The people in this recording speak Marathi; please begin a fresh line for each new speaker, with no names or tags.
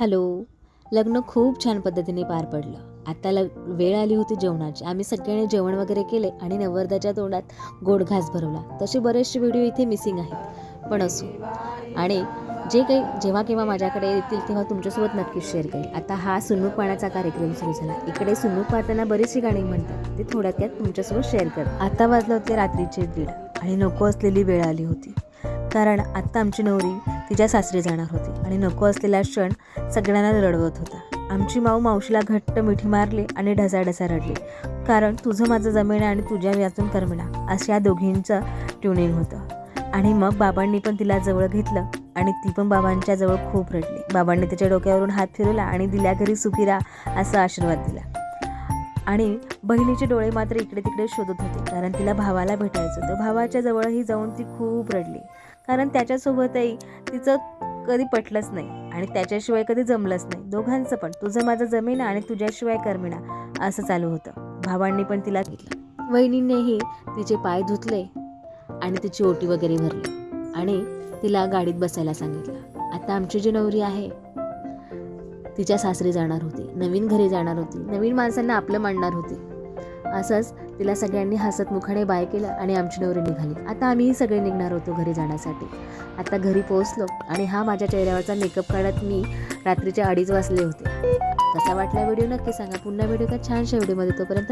हॅलो. लग्न खूप छान पद्धतीने पार पडलं. आता वेळ आली होती जेवणाची. आम्ही सगळ्यांनी जेवण वगैरे केले आणि नवरदेवाच्या तोंडात गोड घास भरवला. तसे बरेचसे व्हिडिओ इथे मिसिंग आहेत, पण असो. आणि जे काही जेव्हा केव्हा माझ्याकडे येतील तेव्हा तुमच्यासोबत नक्कीच शेअर करेल. आता हा सुन्नूक पाण्याचा कार्यक्रम सुरू झाला. इकडे सुन्नूक पाहताना बरीचशी गाणी म्हणतात, ते थोड्यात तुमच्यासोबत शेअर कर. आता वाजलं होते रात्रीचे 1:30 आणि नको असलेली वेळ आली होती. कारण आत्ता आमची नवरी तिच्या सासरी जाणार होती आणि नको असलेला क्षण सगळ्यांना रडवत होता. आमची मावशीला घट्ट मिठी मारली आणि ढसाढसा रडली. कारण तुझं माझं जमेना आणि तुझ्या व्यातून करमेना असं या दोघींचं ट्युनिंग होतं. आणि मग बाबांनी पण तिला जवळ घेतलं आणि ती पण बाबांच्या जवळ खूप रडली. बाबांनी तिच्या डोक्यावरून हात फिरवला आणि दिल्या घरी सुखी राहा असा आशीर्वाद दिला. आणि बहिणीचे डोळे मात्र इकडे तिकडे शोधत होते, कारण तिला भावाला भेटायचं होतं. भावाच्या जवळही जाऊन ती खूप रडली, कारण त्याच्यासोबतही तिचं कधी पटलंच नाही आणि त्याच्याशिवाय कधी जमलंच नाही. दोघांचं पण तुझं माझं जमेना आणि तुझ्याशिवाय करमेना असं चालू होतं. भावांनी पण तिला घेतलं. वहिनींनीही तिचे पाय धुतले आणि तिची ओटी वगैरे भरली आणि तिला गाडीत बसायला सांगितलं. आता आमची जी नवरी आहे तिच्या सासरी जाणार होती, नवीन घरी जाणार होती, नवीन माणसांना आपलं मांडणार होती. असंच तिला सगळ्यांनी हसत मुखाने बाय केलं आणि आमची नवरी निघाली. आता आम्हीही सगळे निघणार होतो घरी जाण्यासाठी. आता घरी पोहोचलो आणि हा माझ्या चेहऱ्यावरचा मेकअप काढत मी रात्रीचे 2:30 वाजले होते. कसा वाटला व्हिडिओ नक्की सांगा. पुन्हा व्हिडिओ का छानशा व्हिडिओमध्ये. तोपर्यंत